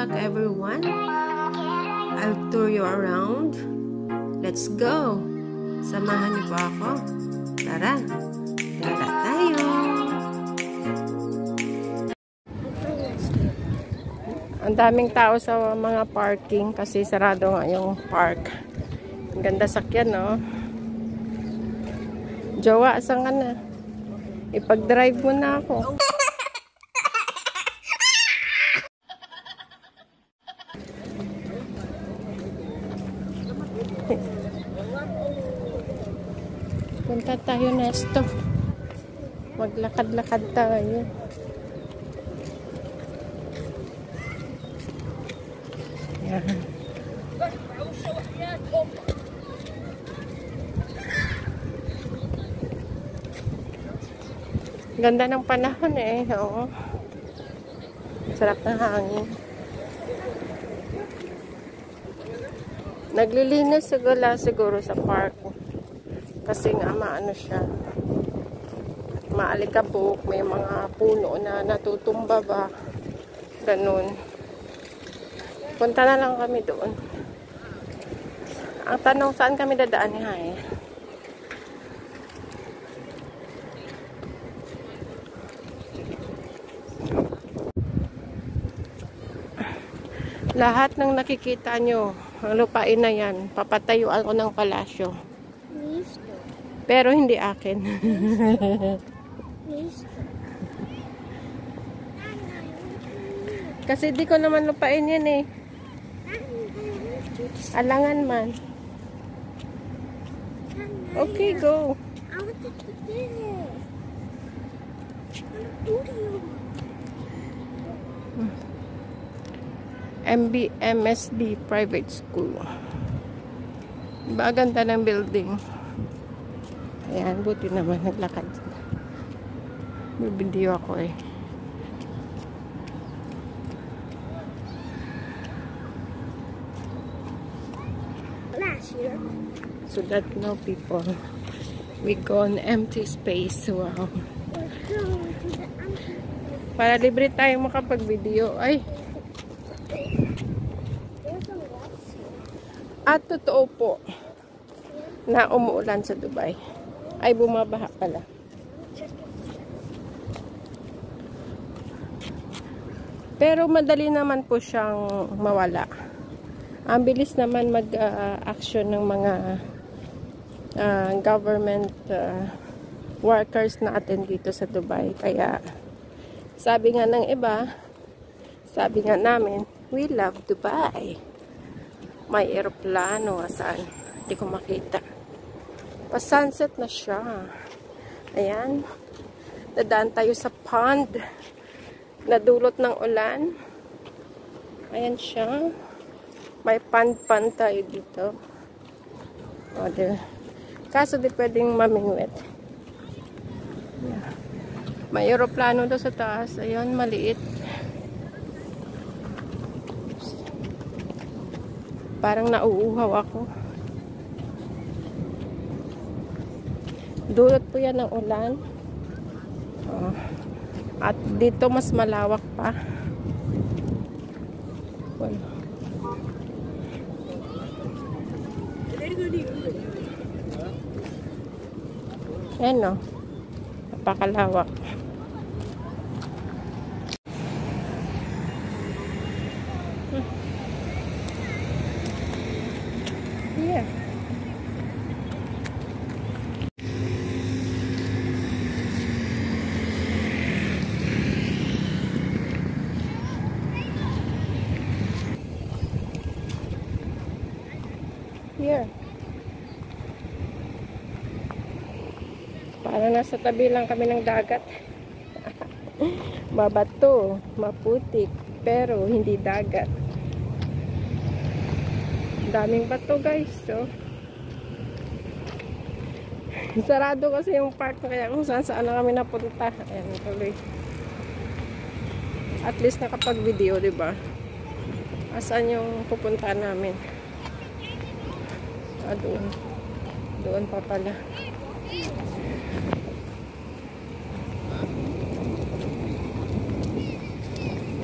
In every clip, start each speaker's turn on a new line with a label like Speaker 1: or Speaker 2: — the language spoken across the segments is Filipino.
Speaker 1: back everyone. I'll tour you around. Let's go! Samahan niyo po ako. Tara! Gala tayo! Ang daming tao sa mga parking kasi sarado nga yung park. Ang ganda sakyan, no? Jowa, saan ka na? Ipag-drive mo na ako. Punta tayo nesto. Maglakad-lakad tayo. Yan. Ganda ng panahon eh. Oo. Sarap ng hangin. Naglilinis siguro sa park. Kasi nga maano siya. Maalikabok. May mga puno na natutumba ba. Ganun. Punta na lang kami doon. Ang tanong, saan kami dadaan ni Hay? Lahat ng nakikita nyo, ang lupain na yan, papatayuan ko ng palasyo. Pero hindi akin. Kasi di ko naman lupain yan eh. Alangan man. Okay, go. MSB Private School. Diba ganda ng building? Ayan, buti naman naglakad. May video ako eh. So that no people. We go on empty space. Wow. Para libre tayo makapag-video. Ay! At totoo po na umuulan sa Dubai. Ay, bumabaha pala. Pero madali naman po siyang mawala. Ang bilis naman mag-action ng mga government workers natin dito sa Dubai. Kaya, sabi nga ng iba, sabi nga namin, we love Dubai. May aeroplano. Saan? Hindi ko makita. Pa-sunset na siya. Ayan. Dadaan tayo sa pond. Nadulot ng ulan. Ayan siya. May pond tayo dito. O, kaso di pwedeng mamingwit. Yeah. May aeroplano doon sa taas. Ayan, maliit. Parang nauuhaw ako. Dulot po yan ng ulan. Oh. At dito mas malawak pa. Well. Ayan no. Napakalawak. Yeah. Here. Para nasa tabi lang kami ng dagat. Mabato, maputik, pero hindi dagat. Daming bato guys, so sarado kasi yung park, kaya kung saan na kami napunta. Ayan, tuloy. At least nakapag-video, diba? Asan yung pupunta namin? Doon. Doon pa pala.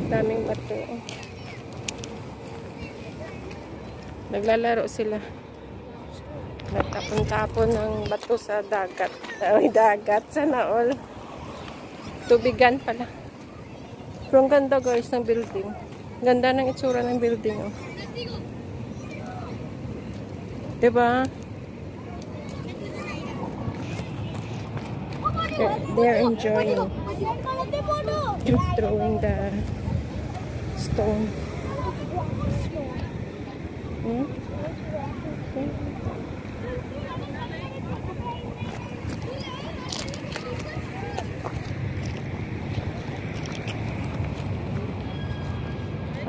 Speaker 1: Daming bato. Naglalaro sila. Nagtapon-tapon ng bato sa dagat. Ay, dagat. Sana all. Tubigan pala. Pero ang ganda guys ng building. Ganda ng itsura ng building. Oh. Diba? They're enjoying. Throwing the stone. Hmm?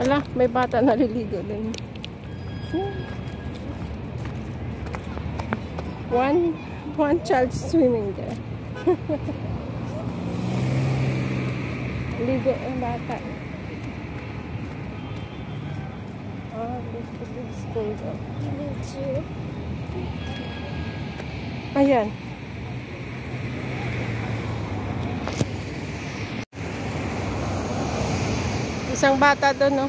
Speaker 1: Ala, may bata naliligo din. One child swimming there. Ligo ang bata. Oh, this is a big school though. Ayan. Isang bata doon, no?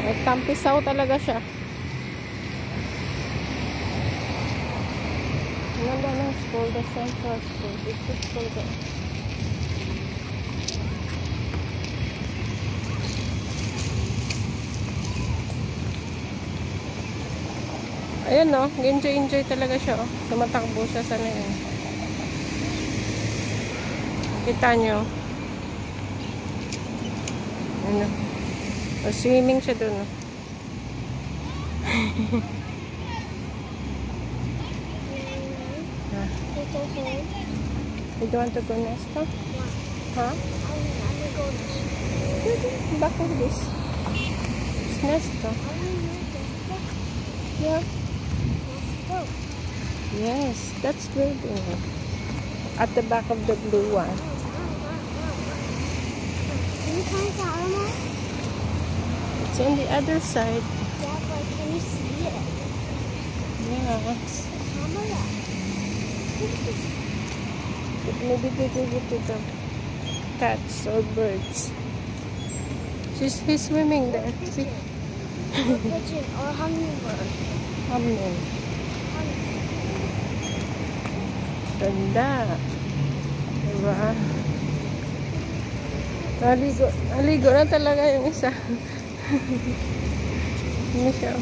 Speaker 1: Nagtampisaw talaga siya. Ganda ng school, the Central School. It's a school there. Ayan, no? Enjoy talaga siya, oh. Tumatakbo siya sa na yun. Kita nyo. Ano? O, swimming siya dun, oh. You don't want to go Nesto? Huh? I'm go back of this. It's Nesto. Yeah. Yes, that's building. At the back of the blue one.
Speaker 2: Can you find the animal?
Speaker 1: It's on the other side.
Speaker 2: Yeah, but can you see it?
Speaker 1: Yeah.
Speaker 2: Camera.
Speaker 1: Maybe they give it to the cats or birds. He's swimming there. See?
Speaker 2: Or pigeon or hummingbird.
Speaker 1: Hummingbird. Ganda. Diba? Naligo na talaga yung isa. Ano siya?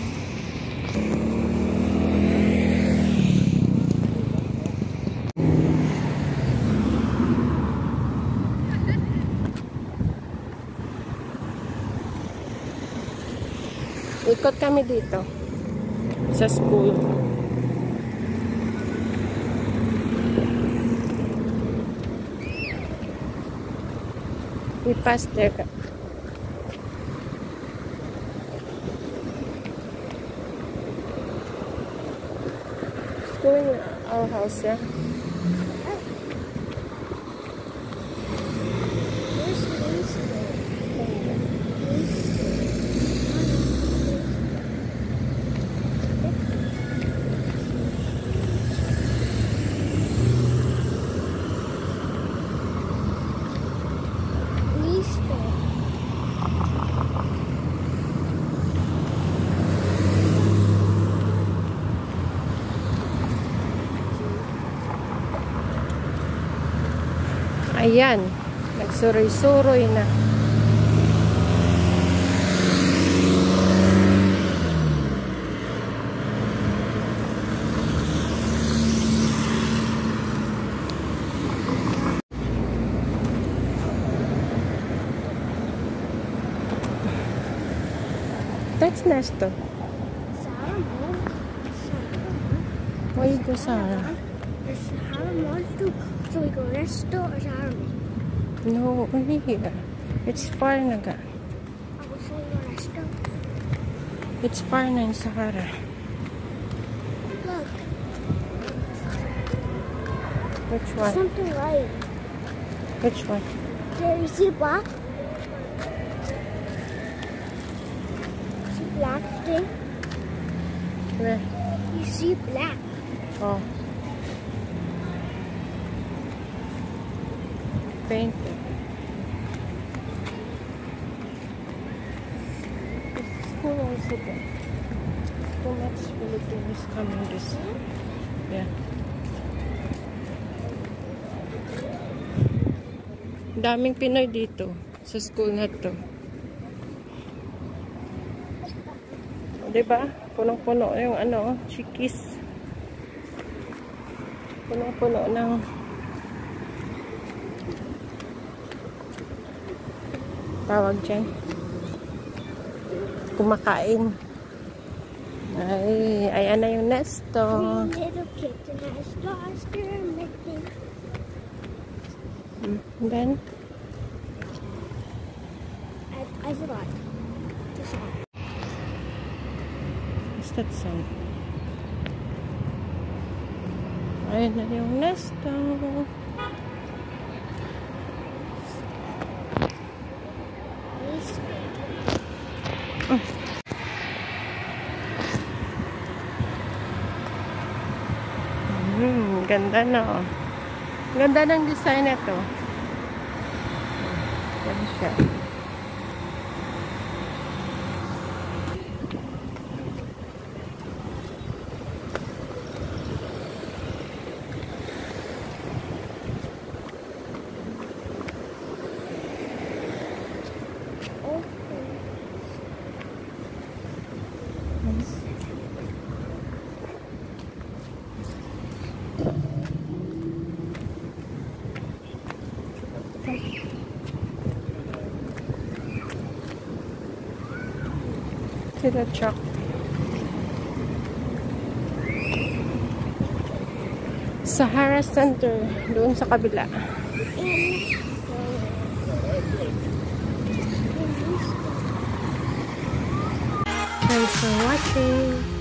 Speaker 1: Ikot kami dito sa school. We passed there. It's going to our house, yeah? Ayan, nagsuroy-suroy na. That's Nesto.
Speaker 2: Sarah wants.
Speaker 1: Why you go, Sarah?
Speaker 2: Sarah wants to. So we go Nesto or Sarah?
Speaker 1: No, only here. It's far na ga.
Speaker 2: I will show you Nesto.
Speaker 1: It's far na in Sahara.
Speaker 2: Look.
Speaker 1: Which one?
Speaker 2: Something white.
Speaker 1: Which one?
Speaker 2: There, you see black? See black thing?
Speaker 1: Where?
Speaker 2: You see black.
Speaker 1: Oh. Painted. It's school President. Too much Filipinos coming this year. Yeah. Daming Pinoy dito sa school na to. Diba? Punong-puno yung ano, chikis. Punong-puno ng tawag dyan. Kumakain. Ay, ayan na yung nesto.
Speaker 2: Little kitten has lost her mitten.
Speaker 1: And then,
Speaker 2: I forgot the song.
Speaker 1: what's that song? Ayan na yung nesto. Ganda no. Ganda ng design nito. Yan siya. Sila truck. Sahara Center, doon sa kabila. Thanks for watching.